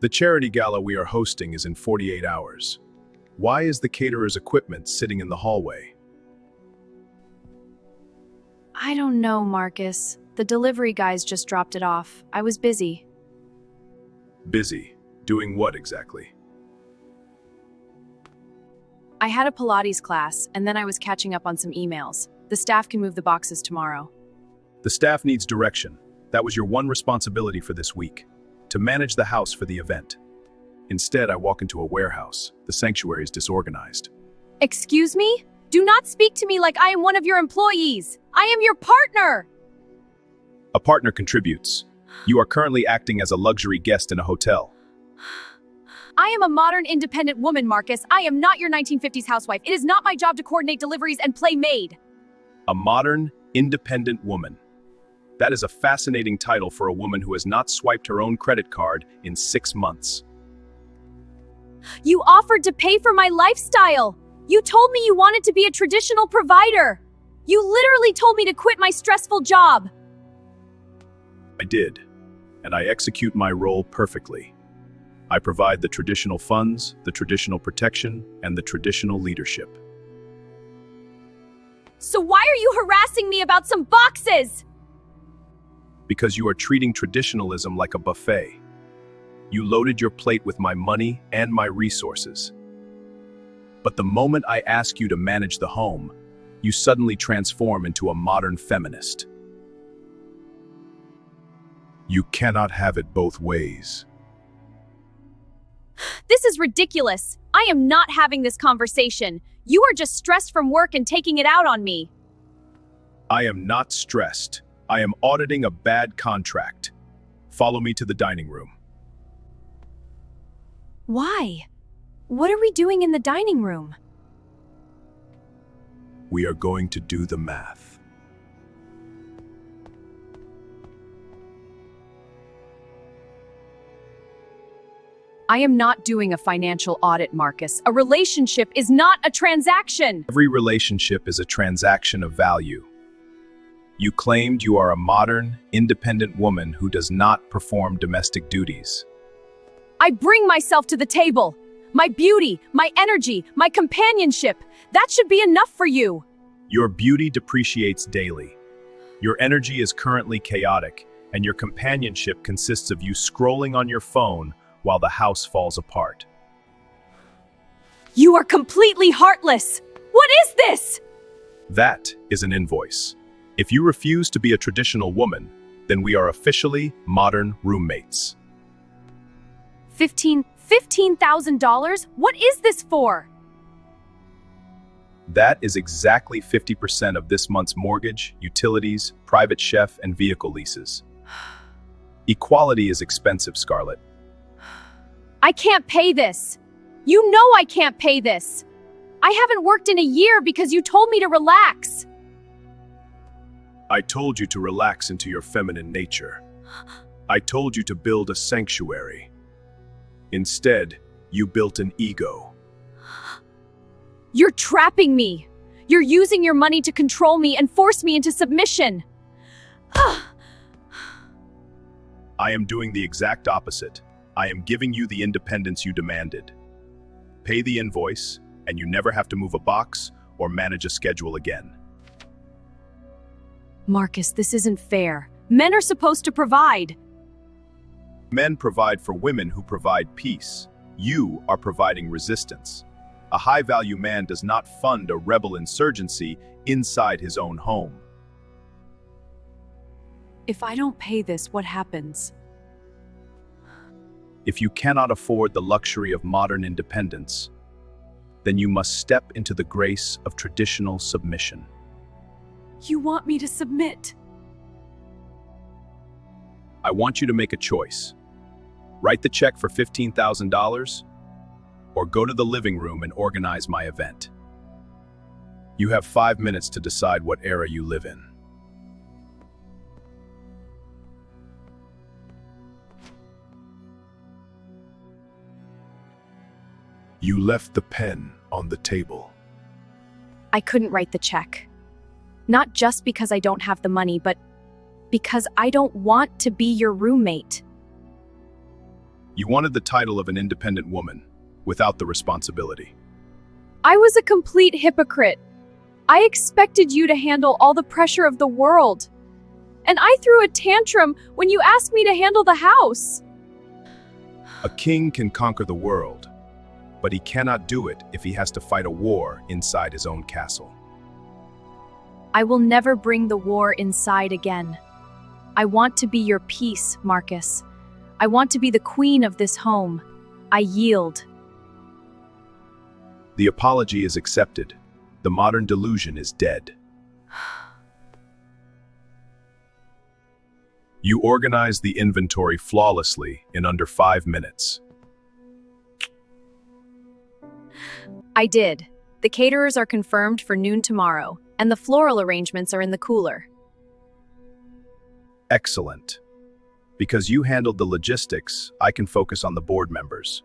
The charity gala we are hosting is in 48 hours. Why is the caterer's equipment sitting in the hallway? I don't know, Marcus. The delivery guys just dropped it off. I was busy. Busy? Doing what exactly? I had a Pilates class, and then I was catching up on some emails. The staff can move the boxes tomorrow. The staff needs direction. That was your one responsibility for this week, to manage the house for the event. Instead, I walk into a warehouse. The sanctuary is disorganized. Excuse me? Do not speak to me like I am one of your employees. I am your partner. A partner contributes. You are currently acting as a luxury guest in a hotel. I am a modern, independent woman, Marcus. I am not your 1950s housewife. It is not my job to coordinate deliveries and play maid. A modern, independent woman. That is a fascinating title for a woman who has not swiped her own credit card in 6 months. You offered to pay for my lifestyle. You told me you wanted to be a traditional provider. You literally told me to quit my stressful job. I did, and I execute my role perfectly. I provide the traditional funds, the traditional protection, and the traditional leadership. So why are you harassing me about some boxes? Because you are treating traditionalism like a buffet. You loaded your plate with my money and my resources. But the moment I ask you to manage the home, you suddenly transform into a modern feminist. You cannot have it both ways. This is ridiculous. I am not having this conversation. You are just stressed from work and taking it out on me. I am not stressed. I am auditing a bad contract. Follow me to the dining room. Why? What are we doing in the dining room? We are going to do the math. I am not doing a financial audit, Marcus. A relationship is not a transaction. Every relationship is a transaction of value. You claimed you are a modern, independent woman who does not perform domestic duties. I bring myself to the table. My beauty, my energy, my companionship. That should be enough for you. Your beauty depreciates daily. Your energy is currently chaotic, and your companionship consists of you scrolling on your phone while the house falls apart. You are completely heartless. What is this? That is an invoice. If you refuse to be a traditional woman, then we are officially modern roommates. $15,000? What is this for? That is exactly 50% of this month's mortgage, utilities, private chef, and vehicle leases. Equality is expensive, Scarlett. I can't pay this. You know I can't pay this. I haven't worked in a year because you told me to relax. I told you to relax into your feminine nature. I told you to build a sanctuary. Instead, you built an ego. You're trapping me. You're using your money to control me and force me into submission. I am doing the exact opposite. I am giving you the independence you demanded. Pay the invoice, and you never have to move a box or manage a schedule again. Marcus, this isn't fair. Men are supposed to provide. Men provide for women who provide peace. You are providing resistance. A high-value man does not fund a rebel insurgency inside his own home. If I don't pay this, what happens? If you cannot afford the luxury of modern independence, then you must step into the grace of traditional submission. You want me to submit? I want you to make a choice. Write the check for $15,000, or go to the living room and organize my event. You have 5 minutes to decide what era you live in. You left the pen on the table. I couldn't write the check. Not just because I don't have the money, but because I don't want to be your roommate. You wanted the title of an independent woman, without the responsibility. I was a complete hypocrite. I expected you to handle all the pressure of the world. And I threw a tantrum when you asked me to handle the house. A king can conquer the world, but he cannot do it if he has to fight a war inside his own castle. I will never bring the war inside again. I want to be your peace, Marcus. I want to be the queen of this home. I yield. The apology is accepted. The modern delusion is dead. You organized the inventory flawlessly in under 5 minutes. I did. The caterers are confirmed for noon tomorrow, and the floral arrangements are in the cooler. Excellent. Because you handled the logistics, I can focus on the board members.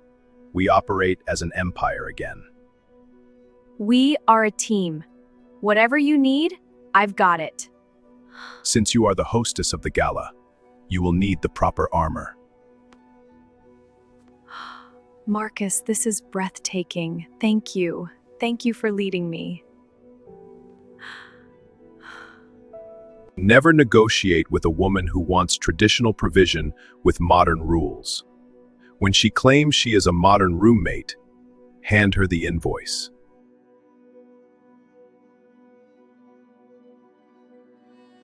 We operate as an empire again. We are a team. Whatever you need, I've got it. Since you are the hostess of the gala, you will need the proper armor. Marcus, this is breathtaking. Thank you. Thank you for leading me. Never negotiate with a woman who wants traditional provision with modern rules. When she claims she is a modern roommate, hand her the invoice.